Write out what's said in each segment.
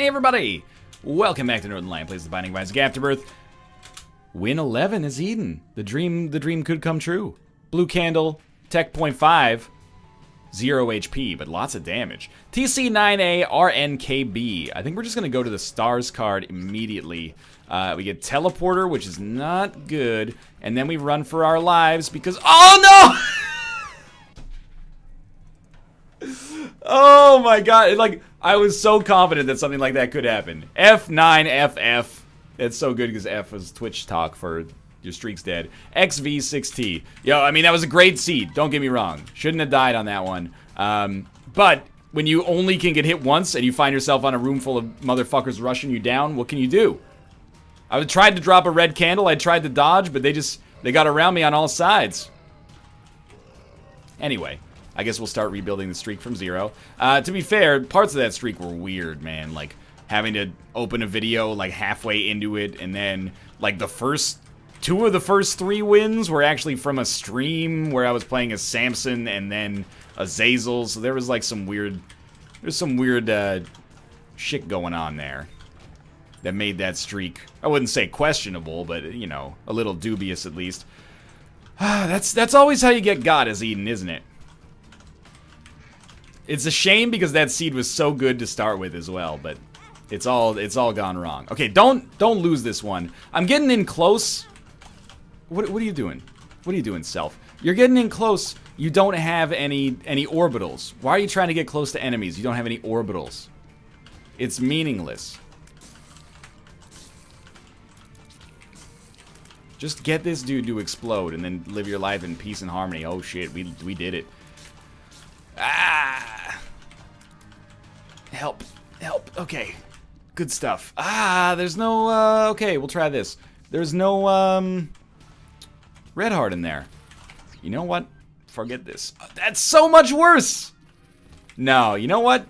Hey everybody! Welcome back to Northern Lion Plays the Binding of Isaac Afterbirth. Win 11 is Eden. The dream could come true. Blue candle, tech 0.5, 0 HP, but lots of damage. TC9A RNKB. I think we're just gonna go to the stars card immediately. We get teleporter, which is not good, and then we run for our lives because oh no! Oh my god, like, I was so confident that something like that could happen. F9FF. It's so good because F was Twitch talk for your streak's dead. XV6T. Yo, I mean, that was a great seed. Don't get me wrong. Shouldn't have died on that one. But when you only can get hit once and you find yourself on a room full of motherfuckers rushing you down, what can you do? I tried to drop a red candle. I tried to dodge, but they got around me on all sides. Anyway. I guess we'll start rebuilding the streak from 0. To be fair, parts of that streak were weird, man. Like, having to open a video, like, halfway into it, and then, like, two of the first 3 wins were actually from a stream where I was playing as Samson and then Azazel, so there was, like, some weird shit going on there that made that streak, I wouldn't say questionable, but, you know, a little dubious at least. That's always how you get got as Eden, isn't it? It's a shame because that seed was so good to start with as well, but it's all gone wrong. Okay, don't lose this one. I'm getting in close. What are you doing? What are you doing, Self? You're getting in close. You don't have any orbitals. Why are you trying to get close to enemies? You don't have any orbitals. It's meaningless. Just get this dude to explode and then live your life in peace and harmony. Oh shit, we did it. Ah! Help. Okay. Good stuff. There's no, okay, we'll try this. There's no, red heart in there. You know what? Forget this. That's so much worse! No, you know what?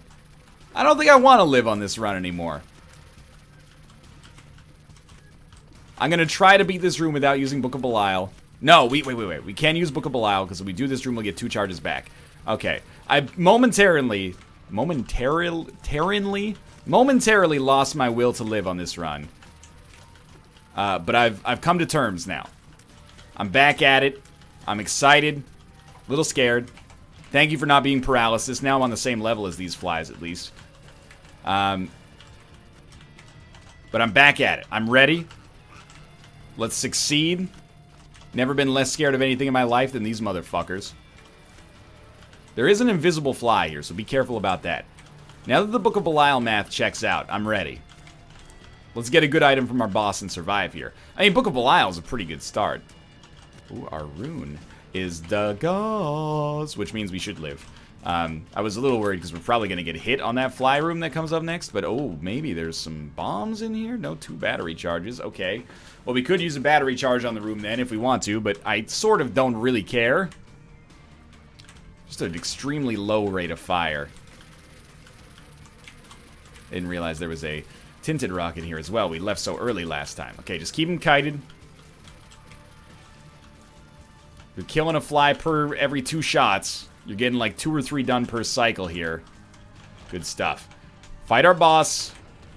I don't think I want to live on this run anymore. I'm gonna try to beat this room without using Book of Belial. No, wait. We can't use Book of Belial, because if we do this room, we'll get 2 charges back. Okay, I momentarily lost my will to live on this run. But I've come to terms now. I'm back at it. I'm excited. A little scared. Thank you for not being paralysis. Now I'm on the same level as these flies, at least. But I'm back at it. I'm ready. Let's succeed. Never been less scared of anything in my life than these motherfuckers. There is an invisible fly here, so be careful about that. Now that the Book of Belial math checks out, I'm ready. Let's get a good item from our boss and survive here. I mean, Book of Belial is a pretty good start. Ooh, our rune is the gauze, which means we should live. I was a little worried because we're probably going to get hit on that fly room that comes up next, but oh, maybe there's some bombs in here? No, 2 battery charges. Okay. Well, we could use a battery charge on the room then if we want to, but I sort of don't really care. Just an extremely low rate of fire. Didn't realize there was a tinted rock in here as well. We left so early last time. Okay, just keep him kited. You're killing a fly per every 2 shots. You're getting like 2 or 3 done per cycle here. Good stuff. Fight our boss.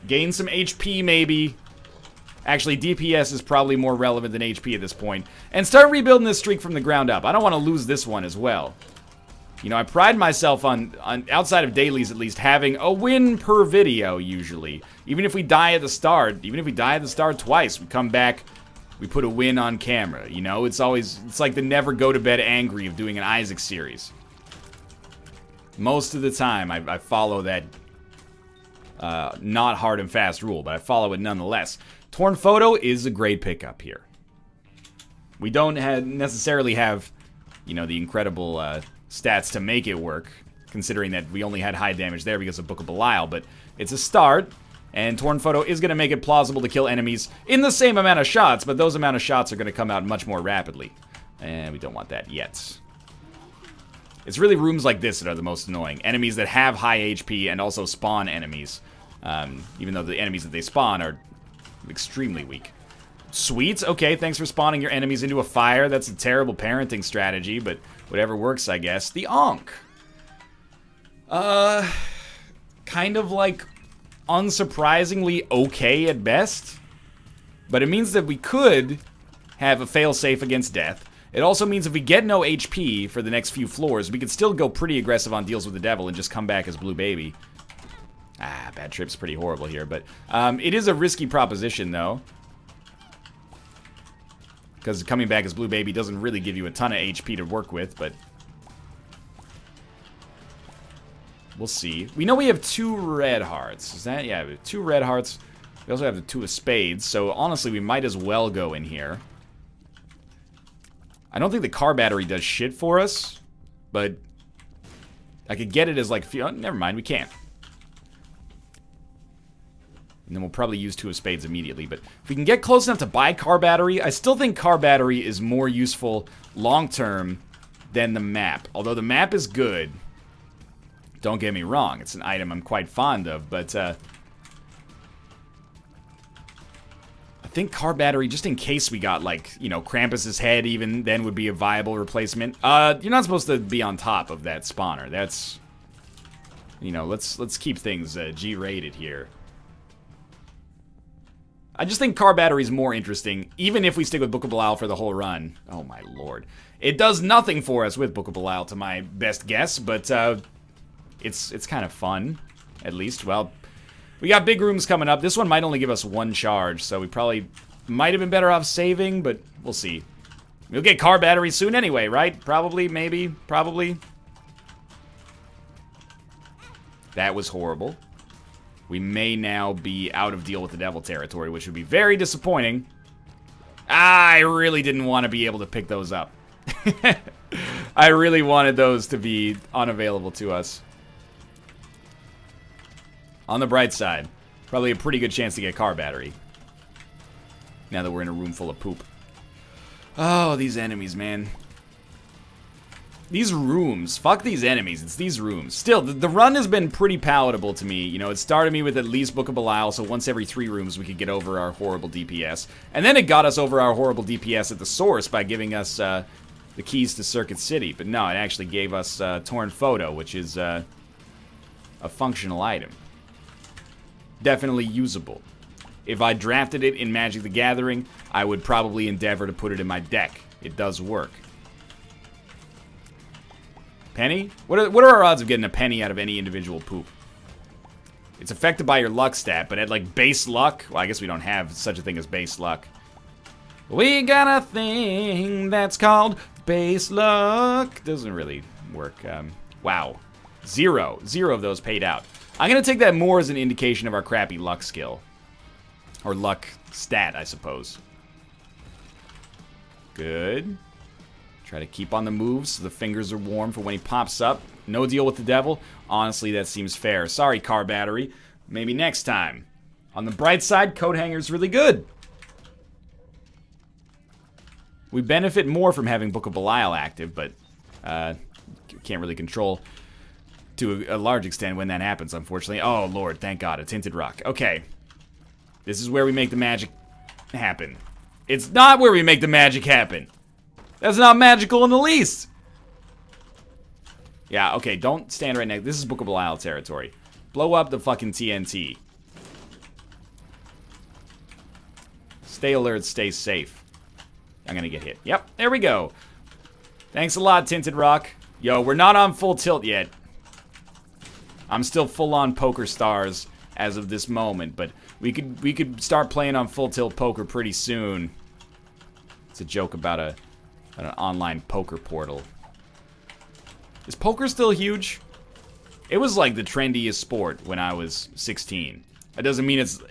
Gain some HP maybe. Actually, DPS is probably more relevant than HP at this point. And start rebuilding this streak from the ground up. I don't want to lose this one as well. You know, I pride myself on outside of dailies at least, having a win per video, usually. Even if we die at the start, twice, we come back, we put a win on camera, you know? It's like the never go to bed angry of doing an Isaac series. Most of the time, I follow that not hard and fast rule, but I follow it nonetheless. Torn Photo is a great pickup here. We don't necessarily have, you know, the incredible stats to make it work, considering that we only had high damage there because of Book of Belial, but it's a start, and Torn Photo is going to make it plausible to kill enemies in the same amount of shots, but those amount of shots are going to come out much more rapidly, and we don't want that yet. It's really rooms like this that are the most annoying. Enemies that have high HP and also spawn enemies, even though the enemies that they spawn are extremely weak. Sweet, okay, thanks for spawning your enemies into a fire. That's a terrible parenting strategy, but whatever works, I guess. The Ankh. Kind of like unsurprisingly okay at best. But it means that we could have a failsafe against death. It also means if we get no HP for the next few floors, we could still go pretty aggressive on deals with the devil and just come back as Blue Baby. Ah, bad trip's pretty horrible here, but it is a risky proposition, though. Because coming back as Blue Baby doesn't really give you a ton of HP to work with, but... we'll see. We know we have 2 red hearts. Is that? Yeah, we have 2 red hearts. We also have the 2 of spades, so honestly, we might as well go in here. I don't think the car battery does shit for us, but I could get it as like... oh, never mind, we can't. And then we'll probably use 2 of spades immediately, but if we can get close enough to buy car battery, I still think car battery is more useful long-term than the map. Although the map is good, don't get me wrong, it's an item I'm quite fond of, but I think car battery, just in case we got, like, you know, Krampus's head even then would be a viable replacement. You're not supposed to be on top of that spawner. That's, you know, let's keep things G-rated here. I just think car battery is more interesting, even if we stick with Book of Belial for the whole run. Oh my lord. It does nothing for us with Book of Belial to my best guess, but it's kind of fun, at least. Well, we got big rooms coming up. This one might only give us 1 charge, so we probably might have been better off saving, but we'll see. We'll get car battery soon anyway, right? Probably, maybe, probably. That was horrible. We may now be out of deal with the devil territory, which would be very disappointing. I really didn't want to be able to pick those up. I really wanted those to be unavailable to us. On the bright side, probably a pretty good chance to get car battery. Now that we're in a room full of poop. Oh, these enemies, man. These rooms. Fuck these enemies. It's these rooms. Still, the run has been pretty palatable to me. You know, it started me with at least Book of Belial, so once every 3 rooms we could get over our horrible DPS. And then it got us over our horrible DPS at the source by giving us the keys to Circuit City. But no, it actually gave us Torn Photo, which is a functional item. Definitely usable. If I drafted it in Magic the Gathering, I would probably endeavor to put it in my deck. It does work. Penny? What are our odds of getting a penny out of any individual poop? It's affected by your luck stat, but at like base luck, well, I guess we don't have such a thing as base luck. We got a thing that's called base luck. Doesn't really work. Wow. 0 of those paid out. I'm going to take that more as an indication of our crappy luck skill. Or luck stat, I suppose. Good. Try to keep on the move so the fingers are warm for when he pops up. No deal with the devil. Honestly, that seems fair. Sorry, car battery. Maybe next time. On the bright side, coat hanger's really good. We benefit more from having Book of Belial active, but can't really control to a large extent when that happens, unfortunately. Oh, Lord, thank God, a tinted rock. Okay. This is where we make the magic happen. It's not where we make the magic happen. That's not magical in the least. Yeah, okay, don't stand right next. This is Book of Belial territory. Blow up the fucking TNT. Stay alert, stay safe. I'm gonna get hit. Yep, there we go. Thanks a lot, Tinted Rock. Yo, we're not on full tilt yet. I'm still full-on poker stars as of this moment, but we could start playing on full tilt poker pretty soon. It's a joke about an online poker portal. Is poker still huge? It was like the trendiest sport when I was 16. That doesn't mean it's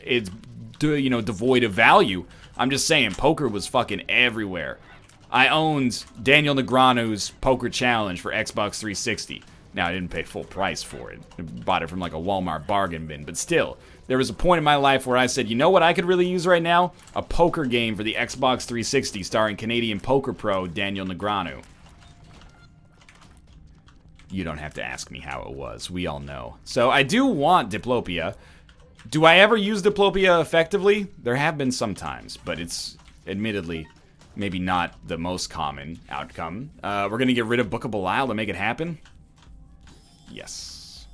you know, devoid of value. I'm just saying poker was fucking everywhere. I owned Daniel Negreanu's Poker Challenge for Xbox 360. Now, I didn't pay full price for it. I bought it from like a Walmart bargain bin. But still, there was a point in my life where I said, you know what I could really use right now? A poker game for the Xbox 360 starring Canadian poker pro Daniel Negreanu. You don't have to ask me how it was. We all know. So I do want Diplopia. Do I ever use Diplopia effectively? There have been some times, but it's admittedly maybe not the most common outcome. We're going to get rid of Book of Belial to make it happen. Yes.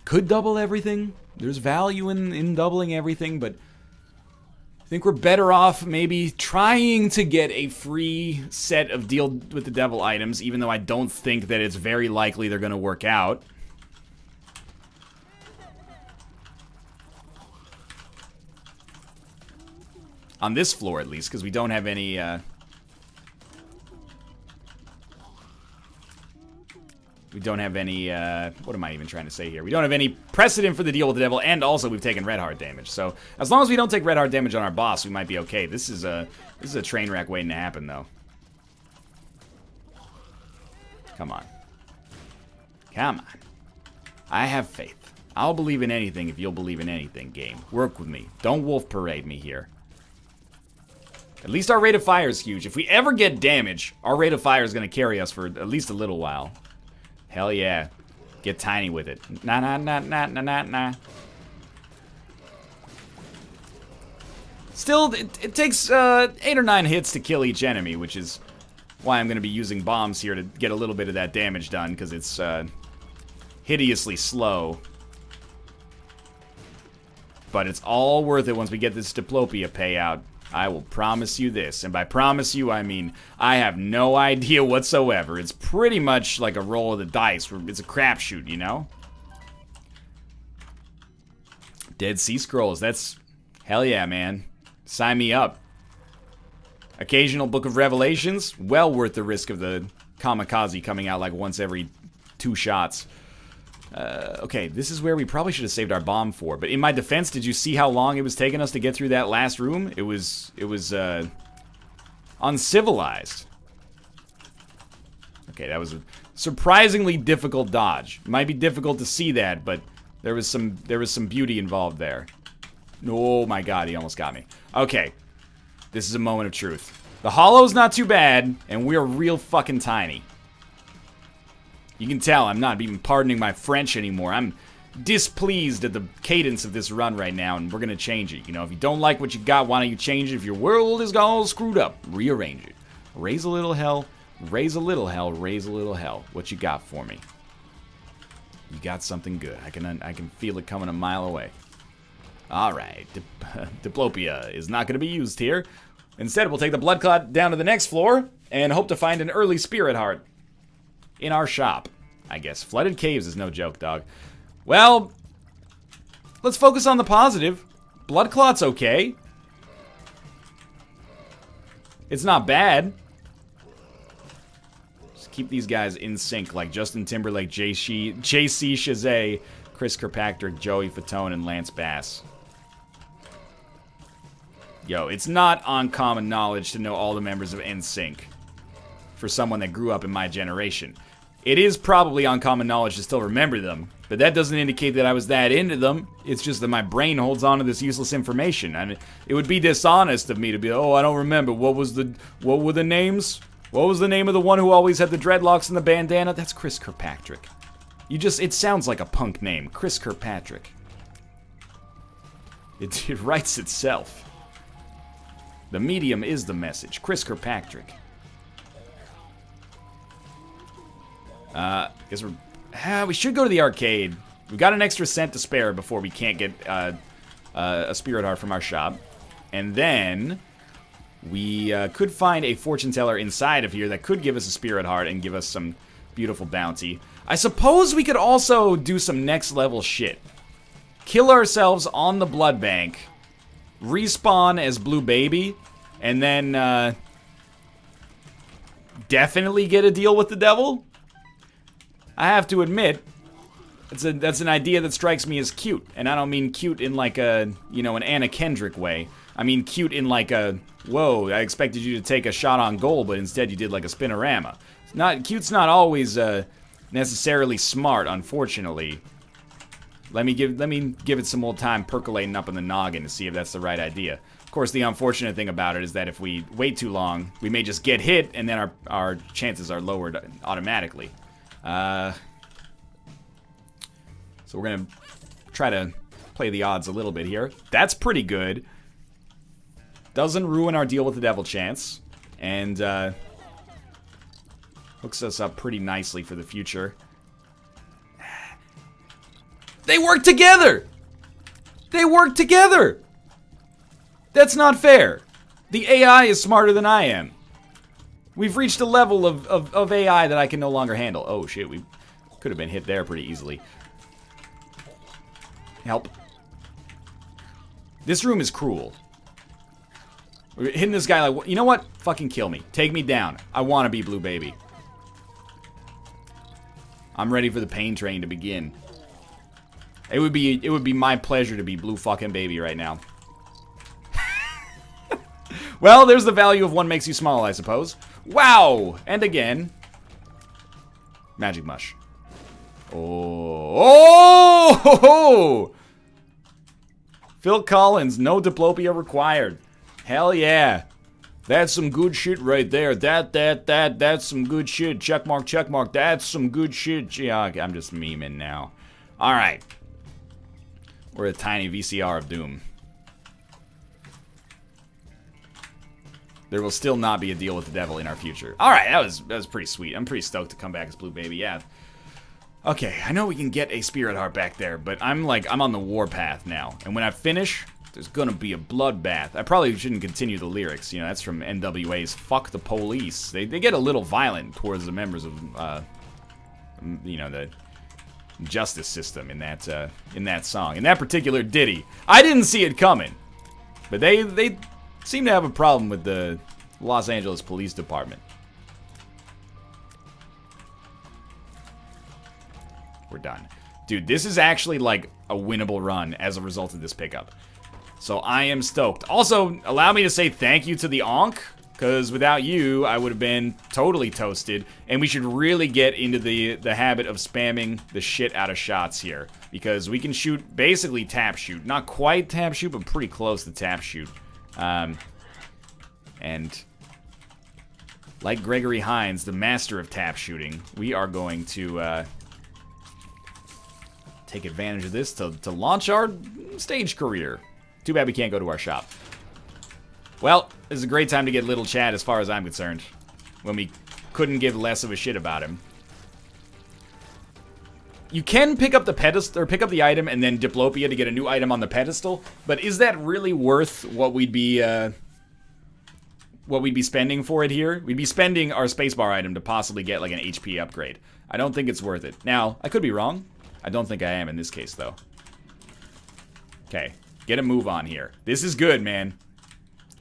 Could double everything. There's value in doubling everything, but I think we're better off maybe trying to get a free set of Deal with the Devil items, even though I don't think that it's very likely they're going to work out. On this floor, at least, because we don't have any, we don't have any, what am I even trying to say here? We don't have any precedent for the Deal with the Devil, and also we've taken red heart damage. So, as long as we don't take red heart damage on our boss, we might be okay. This is a train wreck waiting to happen, though. Come on. Come on. I have faith. I'll believe in anything if you'll believe in anything, game. Work with me. Don't wolf parade me here. At least our rate of fire is huge. If we ever get damage, our rate of fire is going to carry us for at least a little while. Hell yeah. Get tiny with it. Nah, nah, nah, nah, nah, nah, nah. Still, it takes 8 or 9 hits to kill each enemy, which is why I'm going to be using bombs here to get a little bit of that damage done, because it's hideously slow. But it's all worth it once we get this Diplopia payout. I will promise you this, and by promise you, I mean I have no idea whatsoever. It's pretty much like a roll of the dice. It's a crapshoot, you know? Dead Sea Scrolls, that's... hell yeah, man. Sign me up. Occasional Book of Revelations, well worth the risk of the Kamikaze coming out like once every 2 shots. Okay, this is where we probably should have saved our bomb for. But in my defense, did you see how long it was taking us to get through that last room? It was uncivilized. Okay, that was a surprisingly difficult dodge. It might be difficult to see that, but there was some beauty involved there. Oh my god, he almost got me. Okay, this is a moment of truth. The hollow's not too bad, and we're real fucking tiny. You can tell I'm not even pardoning my French anymore. I'm displeased at the cadence of this run right now, and we're gonna change it. You know, if you don't like what you got, why don't you change it? If your world is all screwed up, rearrange it. Raise a little hell, raise a little hell, raise a little hell. What you got for me? You got something good. I can feel it coming a mile away. All right, Diplopia is not gonna be used here. Instead, we'll take the blood clot down to the next floor and hope to find an early spirit heart in our shop, I guess. Flooded caves is no joke, dog. Well, let's focus on the positive. Blood clot's okay. It's not bad. Just keep these guys in sync, like Justin Timberlake, JC Chazet, Chris Kirkpatrick, Joey Fatone, and Lance Bass. Yo, it's not uncommon knowledge to know all the members of NSYNC for someone that grew up in my generation. It is probably uncommon knowledge to still remember them, but that doesn't indicate that I was that into them. It's just that my brain holds on to this useless information, and it would be dishonest of me to be, oh, I don't remember. What were the names? What was the name of the one who always had the dreadlocks and the bandana? That's Chris Kirkpatrick. It sounds like a punk name, Chris Kirkpatrick. It writes itself. The medium is the message, Chris Kirkpatrick. Guess we should go to the arcade. We've got an extra cent to spare before we can't get a spirit heart from our shop. And then we could find a fortune teller inside of here that could give us a spirit heart and give us some beautiful bounty. I suppose we could also do some next level shit. Kill ourselves on the blood bank, respawn as Blue Baby, and then definitely get a deal with the devil. I have to admit, that's an idea that strikes me as cute, and I don't mean cute in like a, an Anna Kendrick way. I mean cute in like a, whoa, I expected you to take a shot on goal, but instead you did like a spinorama. Cute's not always necessarily smart, unfortunately. Let me give it some more time percolating up in the noggin to see if that's the right idea. Of course, the unfortunate thing about it is that if we wait too long, we may just get hit, and then our chances are lowered automatically. So we're gonna try to play the odds a little bit here. That's pretty good. Doesn't ruin our deal with the devil chance, and hooks us up pretty nicely for the future. They work together! They work together! That's not fair. The AI is smarter than I am. We've reached a level of AI that I can no longer handle. Oh shit, we could have been hit there pretty easily. Help. This room is cruel. We're hitting this guy like, you know what? Fucking kill me. Take me down. I want to be Blue Baby. I'm ready for the pain train to begin. It would be my pleasure to be Blue fucking Baby right now. Well, there's the value of one makes you small, I suppose. Wow! And again. Magic mush. Oh! Oh! Phil Collins, no diplopia required. Hell yeah. That's some good shit right there. That's some good shit. Check mark, check mark. That's some good shit. Yeah, I'm just memeing now. Alright. We're a tiny VCR of doom. There will still not be a deal with the devil in our future. Alright, that was pretty sweet. I'm pretty stoked to come back as Blue Baby, yeah. Okay, I know we can get a spirit heart back there, but I'm on the warpath now. And when I finish, there's gonna be a bloodbath. I probably shouldn't continue the lyrics, you know, that's from NWA's Fuck the Police. They get a little violent towards the members of, you know, the justice system in that song. In that particular ditty. I didn't see it coming. But they seem to have a problem with the Los Angeles Police Department. We're done. Dude, this is actually like a winnable run as a result of this pickup. So I am stoked. Also, allow me to say thank you to the Onk, because without you, I would have been totally toasted. And we should really get into the habit of spamming the shit out of shots here. Because we can shoot, basically tap shoot. Not quite tap shoot, but pretty close to tap shoot. And like Gregory Hines, the master of tap shooting, we are going to take advantage of this to launch our stage career. Too bad we can't go to our shop. Well, this is a great time to get little Chad as far as I'm concerned. When we couldn't give less of a shit about him. You can pick up the pedestal, or pick up the item and then diplopia to get a new item on the pedestal, but is that really worth what we'd be spending for it here? We'd be spending our spacebar item to possibly get like an HP upgrade. I don't think it's worth it. Now, I could be wrong. I don't think I am in this case, though. Okay, get a move on here. This is good, man.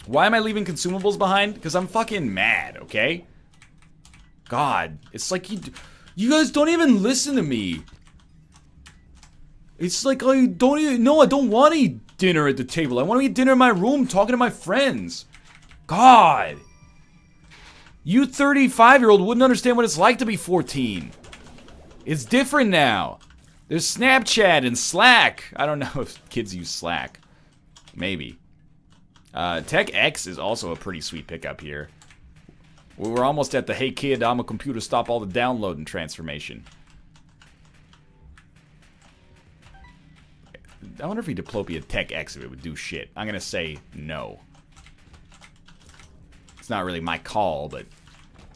Why am I leaving consumables behind? Because I'm fucking mad, okay? God, it's like you guys don't even listen to me. It's like I don't even, no, I don't want to eat dinner at the table. I want to eat dinner in my room talking to my friends. God. You 35-year-old wouldn't understand what it's like to be 14. It's different now. There's Snapchat and Slack. I don't know if kids use Slack. Maybe. Tech X is also a pretty sweet pickup here. We're almost at the hey kid, I'm a computer, stop all the downloading transformation. I wonder if he diplopia Tech X if it would do shit. I'm gonna say no. It's not really my call, but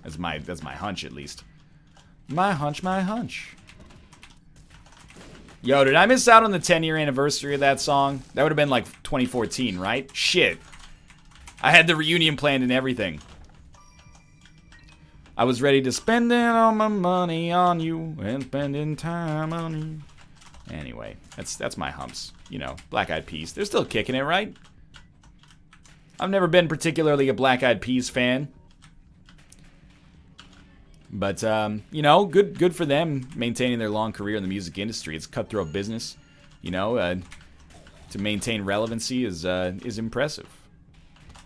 that's my hunch at least. My hunch, my hunch. Yo, did I miss out on the 10-year anniversary of that song? That would have been like 2014, right? Shit. I had the reunion planned and everything. I was ready to spend all my money on you and spending time on you. Anyway, that's my humps. You know, Black Eyed Peas. They're still kicking it, right? I've never been particularly a Black Eyed Peas fan. But, you know, good for them maintaining their long career in the music industry. It's cutthroat business, you know, to maintain relevancy is impressive.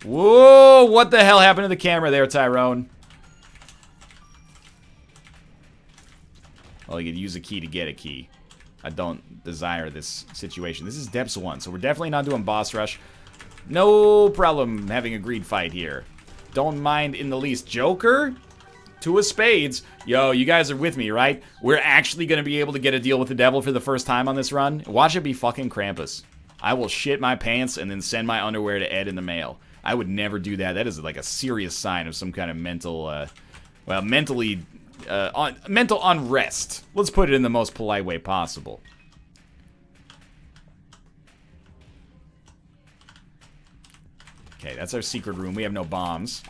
Whoa, what the hell happened to the camera there, Tyrone? Well, you could use a key to get a key. I don't desire this situation. This is Depths 1, so we're definitely not doing boss rush. No problem having a greed fight here. Don't mind in the least. Joker? Two of spades. Yo, you guys are with me, right? We're actually going to be able to get a deal with the devil for the first time on this run. Watch it be fucking Krampus. I will shit my pants and then send my underwear to Ed in the mail. I would never do that. That is like a serious sign of some kind of mental, mental unrest. Let's put it in the most polite way possible. Okay, that's our secret room. We have no bombs.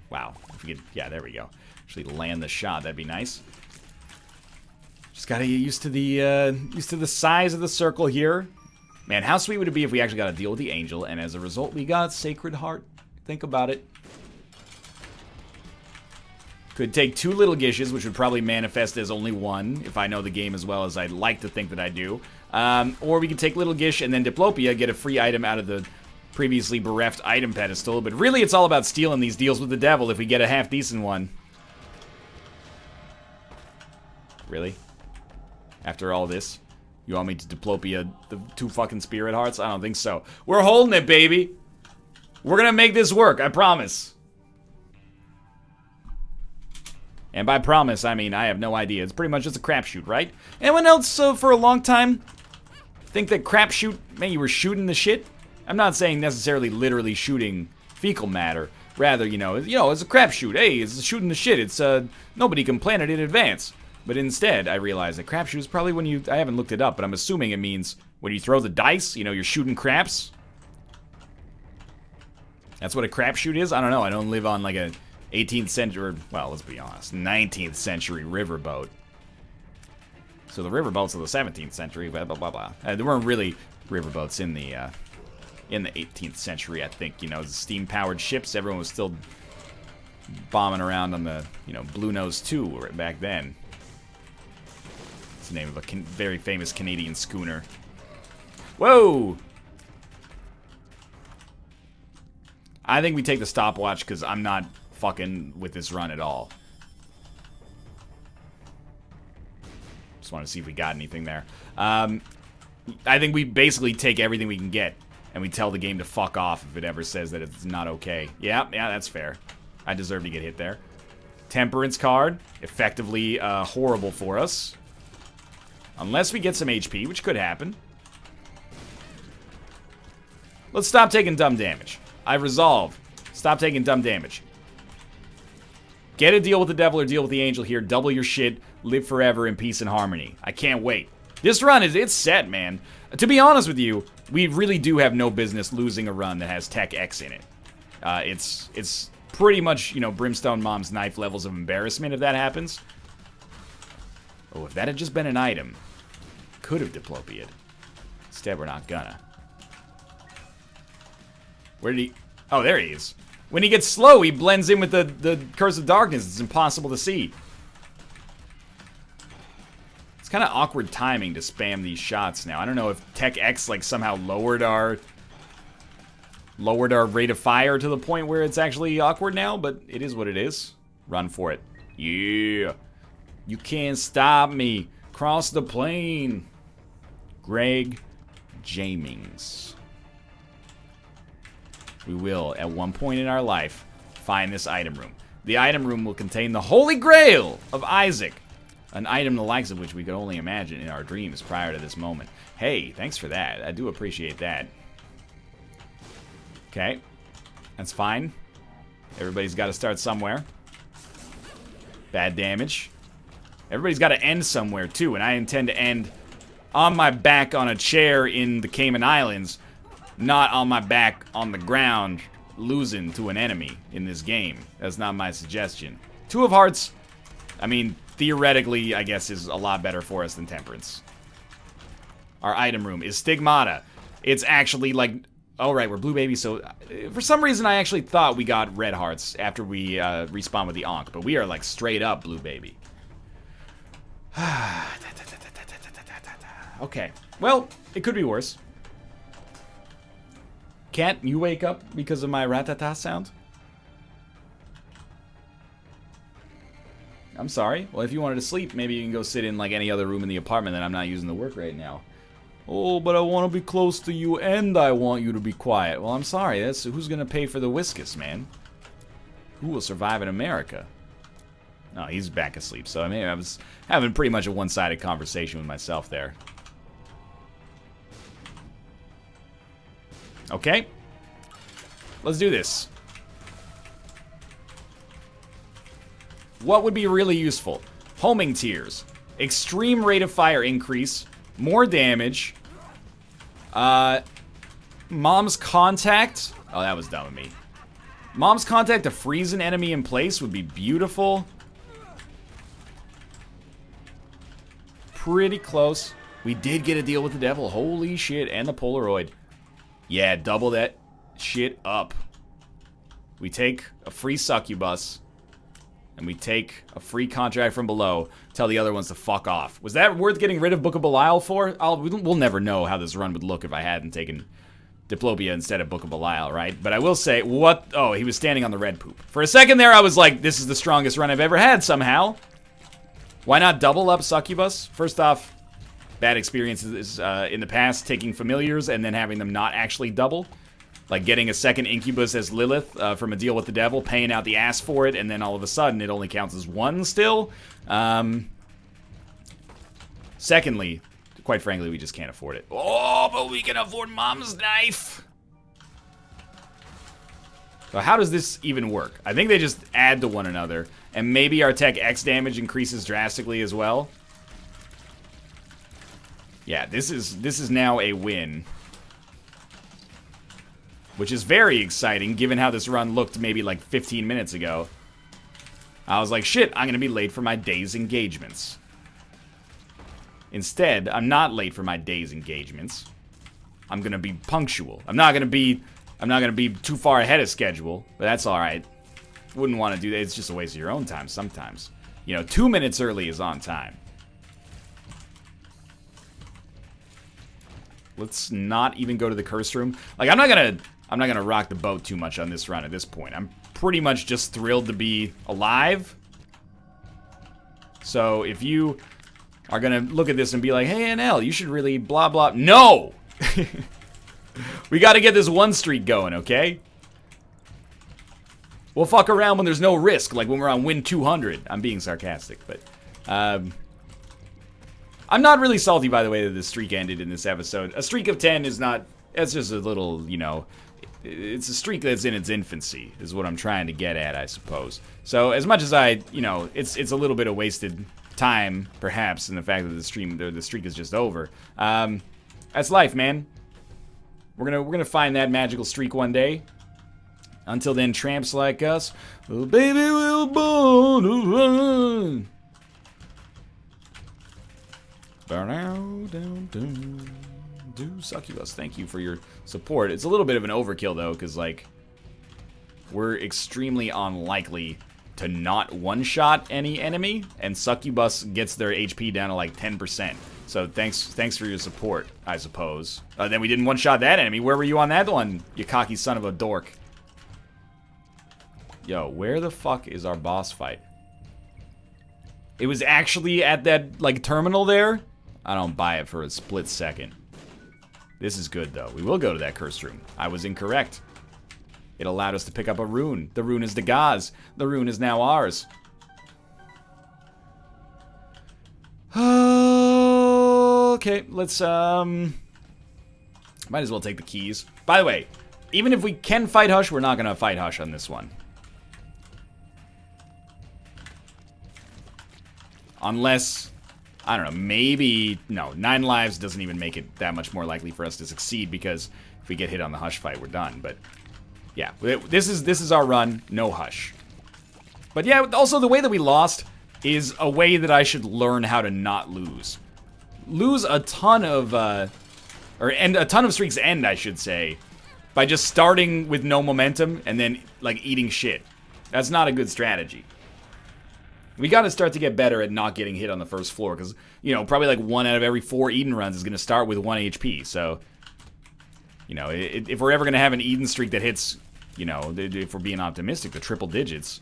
Wow. If we could, yeah, there we go. Actually land the shot. That'd be nice. Just gotta get used to the size of the circle here. Man, how sweet would it be if we actually got to deal with the angel, and as a result, we got Sacred Heart. Think about it. Could take 2 Little Gishes, which would probably manifest as only 1, if I know the game as well as I'd like to think that I do. Or we could take Little Gish and then Diplopia, get a free item out of the previously bereft item pedestal. But really, it's all about stealing these deals with the devil if we get a half-decent one. Really? After all this? You want me to Diplopia the 2 fucking Spirit Hearts? I don't think so. We're holding it, baby! We're gonna make this work, I promise. And by promise, I mean I have no idea. It's pretty much just a crapshoot, right? Anyone else for a long time think that crapshoot, man, you were shooting the shit? I'm not saying necessarily literally shooting fecal matter. Rather, you know, it's a crapshoot. Hey, it's shooting the shit. It's, nobody can plan it in advance. But instead, I realized that crapshoot is probably when you, I haven't looked it up, but I'm assuming it means when you throw the dice, you know, you're shooting craps. That's what a crapshoot is? I don't know. I don't live on like a 18th century, well, let's be honest, 19th century riverboat. So the riverboats of the 17th century, blah, blah, blah, blah. There weren't really riverboats in the 18th century, I think. You know, steam-powered ships, everyone was still bombing around on the, you know, Blue Nose 2 back then. It's the name of a very famous Canadian schooner. Whoa! I think we take the stopwatch because I'm not fucking with this run at all. Just want to see if we got anything there. I think we basically take everything we can get and we tell the game to fuck off if it ever says that it's not okay. Yeah, that's fair. I deserve to get hit there. Temperance card. Effectively horrible for us. Unless we get some HP, which could happen. Let's stop taking dumb damage. I resolve. Stop taking dumb damage. Get a deal with the devil or deal with the angel here. Double your shit. Live forever in peace and harmony. I can't wait. This run it's set, man. To be honest with you, we really do have no business losing a run that has Tech X in it. It's pretty much, you know, Brimstone Mom's knife levels of embarrassment if that happens. Oh, if that had just been an item, could have Diplopia'd. Instead, we're not gonna. Where did he... Oh, there he is. When he gets slow, he blends in with the Curse of Darkness. It's impossible to see. It's kind of awkward timing to spam these shots now. I don't know if Tech X, like, somehow lowered our rate of fire to the point where it's actually awkward now, but it is what it is. Run for it. Yeah. You can't stop me. Cross the plane. Greg Jamings. We will, at one point in our life, find this item room. The item room will contain the Holy Grail of Isaac. An item the likes of which we could only imagine in our dreams prior to this moment. Hey, thanks for that. I do appreciate that. Okay. That's fine. Everybody's got to start somewhere. Bad damage. Everybody's got to end somewhere, too. And I intend to end on my back on a chair in the Cayman Islands, not on my back on the ground, losing to an enemy in this game. That's not my suggestion. 2 of Hearts, I mean, theoretically, I guess, is a lot better for us than Temperance. Our item room is Stigmata. It's actually like... Alright, we're Blue Baby, so... for some reason, I actually thought we got Red Hearts after we respawn with the Ankh, but we are, like, straight up Blue Baby. Okay. Well, it could be worse. Can't you wake up because of my ratata sound? I'm sorry. Well, if you wanted to sleep, maybe you can go sit in like any other room in the apartment that I'm not using to work right now. Oh, but I want to be close to you and I want you to be quiet. Well, I'm sorry. That's who's going to pay for the whiskus, man? Who will survive in America? No, he's back asleep. So I mean, I was having pretty much a one-sided conversation with myself there. Okay. Let's do this. What would be really useful? Homing Tears. Extreme rate of fire increase. More damage. Mom's contact. Oh, that was dumb of me. Mom's contact to freeze an enemy in place would be beautiful. Pretty close. We did get a deal with the devil. Holy shit. And the Polaroid. Yeah, double that shit up. We take a free succubus. And we take a free contract from below. Tell the other ones to fuck off. Was that worth getting rid of Book of Belial for? We'll never know how this run would look if I hadn't taken Diplopia instead of Book of Belial, right? But I will say, what? Oh, he was standing on the red poop. For a second there, I was like, this is the strongest run I've ever had somehow. Why not double up Succubus? First off, bad experiences in the past, taking familiars and then having them not actually double. Like getting a second Incubus as Lilith from a deal with the devil, paying out the ass for it, and then all of a sudden it only counts as one still. Secondly, quite frankly, we just can't afford it. Oh, but we can afford Mom's knife. So how does this even work? I think they just add to one another, and maybe our Tech X damage increases drastically as well. Yeah, this is now a win. Which is very exciting, given how this run looked maybe like 15 minutes ago. I was like, shit, I'm gonna be late for my day's engagements. Instead, I'm not late for my day's engagements. I'm gonna be punctual. I'm not gonna be too far ahead of schedule, but that's alright. Wouldn't want to do that. It's just a waste of your own time sometimes. You know, 2 minutes early is on time. Let's not even go to the curse room. Like, I'm not gonna rock the boat too much on this run at this point. I'm pretty much just thrilled to be alive. So if you are gonna look at this and be like, hey, NL, you should really blah blah. No! We gotta get this one streak going, okay? We'll fuck around when there's no risk, like when we're on win 200. I'm being sarcastic, but I'm not really salty, by the way, that the streak ended in this episode. A streak of 10 is not, it's just a little, you know, it's a streak that's in its infancy, is what I'm trying to get at, I suppose. So as much as you know, it's a little bit of wasted time, perhaps, in the fact that the streak is just over. That's life, man. We're gonna find that magical streak one day. Until then, tramps like us, oh, baby, we're born to run. Do Succubus, thank you for your support. It's a little bit of an overkill, though, because, like, we're extremely unlikely to not one-shot any enemy, and Succubus gets their HP down to, like, 10%. So thanks for your support, I suppose. Then we didn't one-shot that enemy. Where were you on that one, you cocky son of a dork? Yo, where the fuck is our boss fight? It was actually at that, like, terminal there? I don't buy it for a split second. This is good, though. We will go to that cursed room. I was incorrect. It allowed us to pick up a rune. The rune is Dagaz. The rune is now ours. Okay, let's, might as well take the keys. By the way, even if we can fight Hush, we're not gonna fight Hush on this one. Unless, I don't know, maybe, no, 9 lives doesn't even make it that much more likely for us to succeed, because if we get hit on the Hush fight, we're done. But yeah, this is our run, no Hush. But yeah, also the way that we lost is a way that I should learn how to not lose. Lose a ton of, end a ton of streaks end, I should say, by just starting with no momentum and then, like, eating shit. That's not a good strategy. We gotta start to get better at not getting hit on the first floor, because, you know, probably like 1 out of every 4 Eden runs is gonna start with 1 HP, so, you know, if we're ever gonna have an Eden streak that hits, you know, if we're being optimistic, the triple digits,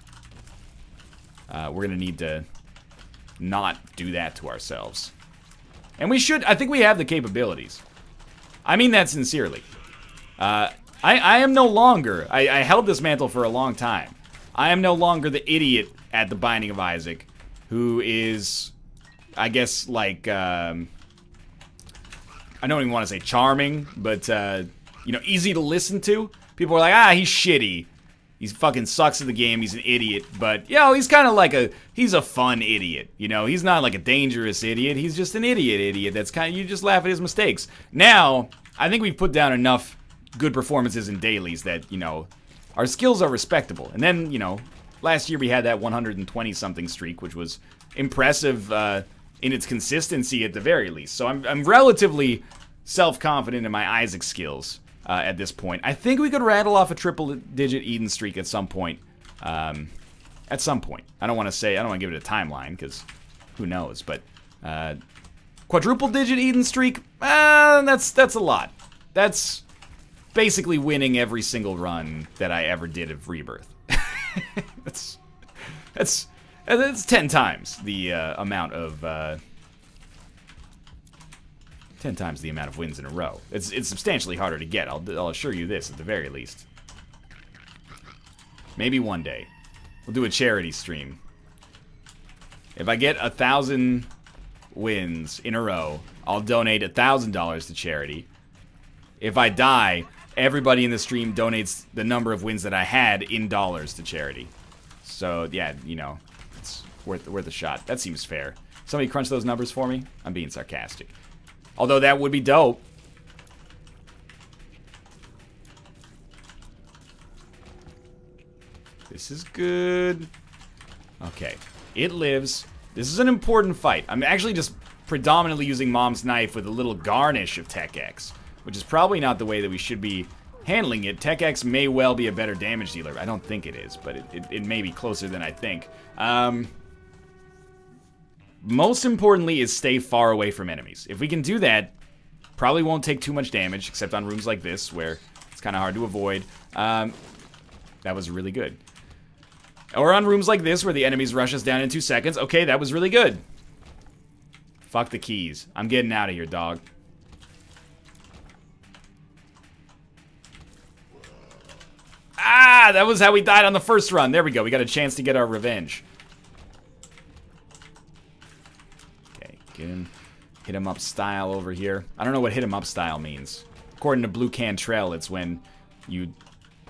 we're gonna need to not do that to ourselves. And we should, I think we have the capabilities. I mean that sincerely. I am no longer, I held this mantle for a long time. I am no longer the idiot at the Binding of Isaac, who is, I guess, like, I don't even want to say charming, but, you know, easy to listen to. People are like, he's shitty. He fucking sucks at the game, he's an idiot, but, you know, he's kind of like he's a fun idiot, you know? He's not like a dangerous idiot, he's just an idiot that's kind of, you just laugh at his mistakes. Now, I think we've put down enough good performances in dailies that, you know, our skills are respectable. And then, you know, last year we had that 120-something streak, which was impressive in its consistency at the very least. So I'm relatively self-confident in my Isaac skills at this point. I think we could rattle off a triple-digit Eden streak at some point. At some point. I don't want to give it a timeline, because who knows, but quadruple-digit Eden streak, that's a lot. That's basically winning every single run that I ever did of Rebirth. That's 10 times the amount of 10 times the amount of wins in a row. It's substantially harder to get. I'll assure you this at the very least. Maybe one day we'll do a charity stream. If I get 1,000 wins in a row, I'll donate $1,000 to charity. If I die, everybody in the stream donates the number of wins that I had in dollars to charity. So yeah, you know, it's worth a shot. That seems fair. Somebody crunch those numbers for me? I'm being sarcastic. Although that would be dope. This is good. Okay, it lives. This is an important fight. I'm actually just predominantly using Mom's Knife with a little garnish of Tech X, which is probably not the way that we should be handling it. Tech X may well be a better damage dealer. I don't think it is, but it may be closer than I think. Most importantly is stay far away from enemies. If we can do that, probably won't take too much damage, except on rooms like this, where it's kind of hard to avoid. That was really good. Or on rooms like this, where the enemies rush us down in 2 seconds. Okay, that was really good. Fuck the keys. I'm getting out of here, dog. Ah, that was how we died on the first run. There we go. We got a chance to get our revenge. Okay, get him. Hit him up style over here. I don't know what hit him up style means. According to Blue Cantrell, it's when you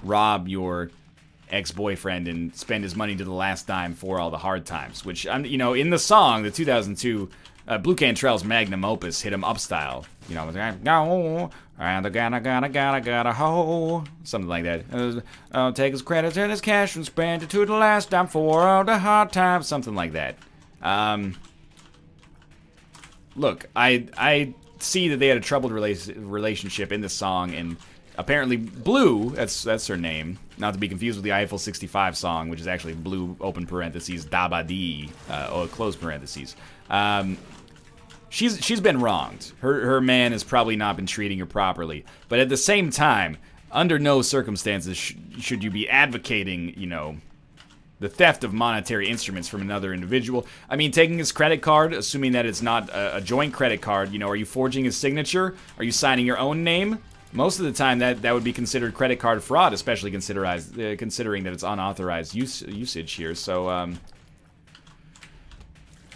rob your ex-boyfriend and spend his money to the last dime for all the hard times. Which, you know, in the song, the 2002 Blue Cantrell's magnum opus, Hit 'em Up Style. You know, go and gotta ho, something like that. Take his credits and his cash and spend it to the last dime for all the hard times, something like that. Look, I see that they had a troubled relationship in this song, and apparently Blue, that's her name, not to be confused with the Eiffel 65 song, which is actually Blue, open parentheses, Dabadi, close parentheses. She's been wronged. Her man has probably not been treating her properly. But at the same time, under no circumstances should you be advocating, you know, the theft of monetary instruments from another individual. I mean, taking his credit card, assuming that it's not a joint credit card, you know, are you forging his signature? Are you signing your own name? Most of the time, that would be considered credit card fraud, especially considering that it's unauthorized usage here. So,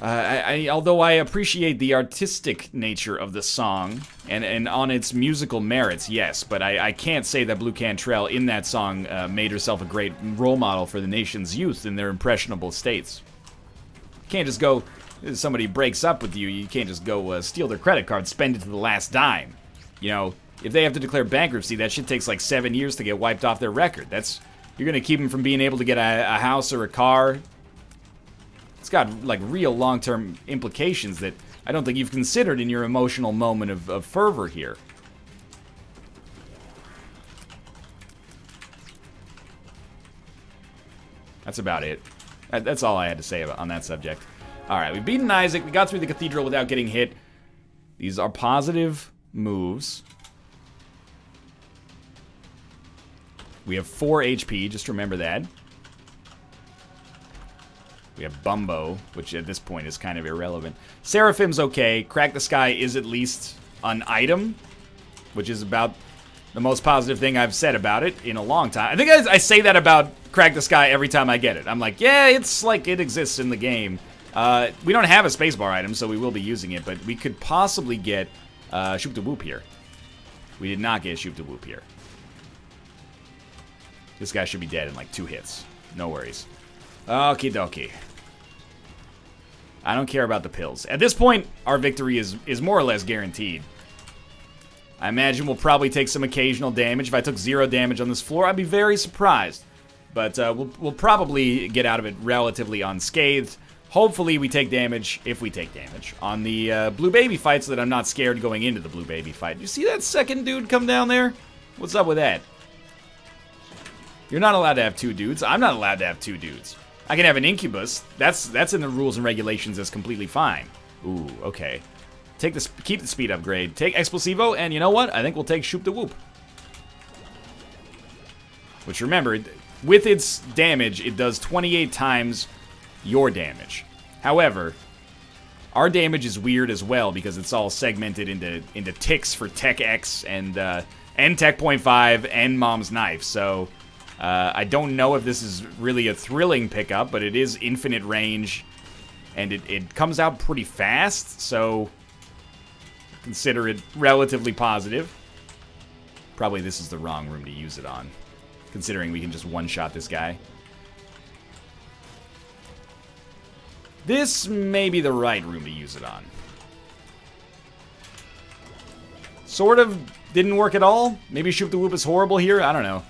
although I appreciate the artistic nature of the song and on its musical merits, yes, but I can't say that Blue Cantrell in that song made herself a great role model for the nation's youth in their impressionable states. You can't just go, if somebody breaks up with you, you can't just go steal their credit card, spend it to the last dime. You know, if they have to declare bankruptcy, that shit takes like 7 years to get wiped off their record. You're gonna keep them from being able to get a house or a car. It's got like real long-term implications that I don't think you've considered in your emotional moment of fervor here. That's about it. That's all I had to say on that subject. Alright, we've beaten Isaac. We got through the cathedral without getting hit. These are positive moves. We have 4 HP, just remember that. We have Bumbo, which at this point is kind of irrelevant. Seraphim's okay. Crack the Sky is at least an item, which is about the most positive thing I've said about it in a long time. I think I say that about Crack the Sky every time I get it. I'm like, yeah, it's like it exists in the game. We don't have a spacebar item, so we will be using it, but we could possibly get Shoop da Whoop here. We did not get Shoop da Whoop here. This guy should be dead in like 2 hits. No worries. Okie dokie. I don't care about the pills. At this point, our victory is more or less guaranteed. I imagine we'll probably take some occasional damage. If I took 0 damage on this floor, I'd be very surprised. But we'll probably get out of it relatively unscathed. Hopefully we take damage, if we take damage, on the blue baby fight so that I'm not scared going into the blue baby fight. You see that second dude come down there? What's up with that? You're not allowed to have 2 dudes. I'm not allowed to have 2 dudes. I can have an incubus. That's in the rules and regulations as completely fine. Ooh, okay. Keep the speed upgrade. Take Explosivo, and you know what? I think we'll take Shoop the Whoop. Which, remember, with its damage, it does 28 times your damage. However, our damage is weird as well because it's all segmented into ticks for Tech X and Tech Point 5 and Mom's Knife. So I don't know if this is really a thrilling pickup, but it is infinite range, and it comes out pretty fast, so consider it relatively positive. Probably this is the wrong room to use it on, considering we can just one-shot this guy. This may be the right room to use it on. Sort of didn't work at all. Maybe Shoop the Whoop is horrible here. I don't know.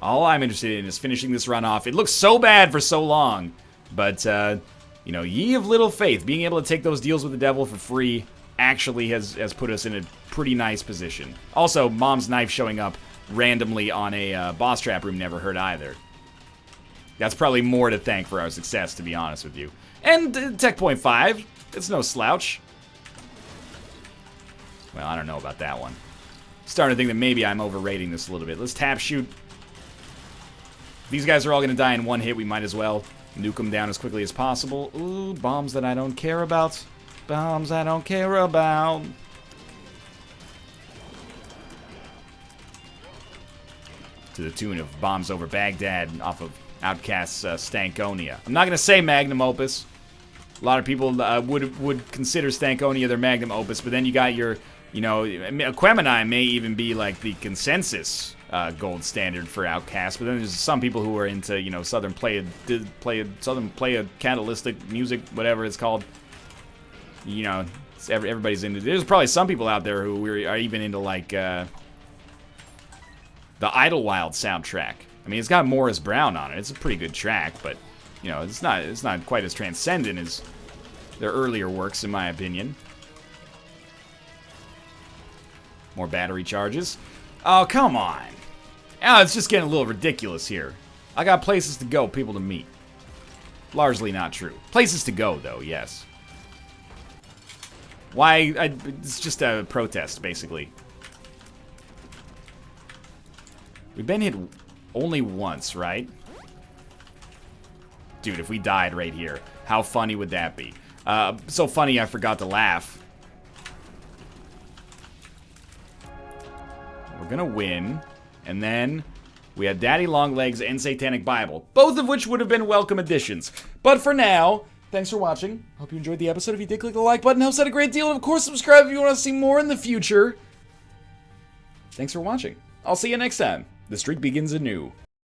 All I'm interested in is finishing this run off. It looks so bad for so long. But, you know, ye of little faith. Being able to take those deals with the devil for free actually has put us in a pretty nice position. Also, Mom's Knife showing up randomly on a boss trap room never hurt either. That's probably more to thank for our success, to be honest with you. And Tech Point 5, it's no slouch. Well, I don't know about that one. Starting to think that maybe I'm overrating this a little bit. Let's tap shoot. These guys are all going to die in one hit. We might as well nuke them down as quickly as possible. Ooh, bombs that I don't care about. Bombs I don't care about. To the tune of Bombs Over Baghdad off of Outcast's Stankonia. I'm not going to say Magnum Opus. A lot of people would consider Stankonia their Magnum Opus, but then you got your, you know, Aquemini may even be like the consensus gold standard for Outcast, but then there's some people who are into, you know, Southern play a catalytic music, whatever it's called. You know, everybody's into. There's probably some people out there who are even into like the Idlewild soundtrack. I mean, it's got Morris Brown on it. It's a pretty good track, but you know, it's not quite as transcendent as their earlier works, in my opinion. More battery charges. Oh, come on. Oh, it's just getting a little ridiculous here. I got places to go, people to meet. Largely not true. Places to go, though, yes. Why? It's just a protest, basically. We've been hit only once, right? Dude, if we died right here, how funny would that be? So funny I forgot to laugh. We're gonna win. And then we had Daddy Longlegs and Satanic Bible, both of which would have been welcome additions. But for now, thanks for watching. Hope you enjoyed the episode. If you did, click the like button. Helps out a great deal. And of course, subscribe if you want to see more in the future. Thanks for watching. I'll see you next time. The streak begins anew.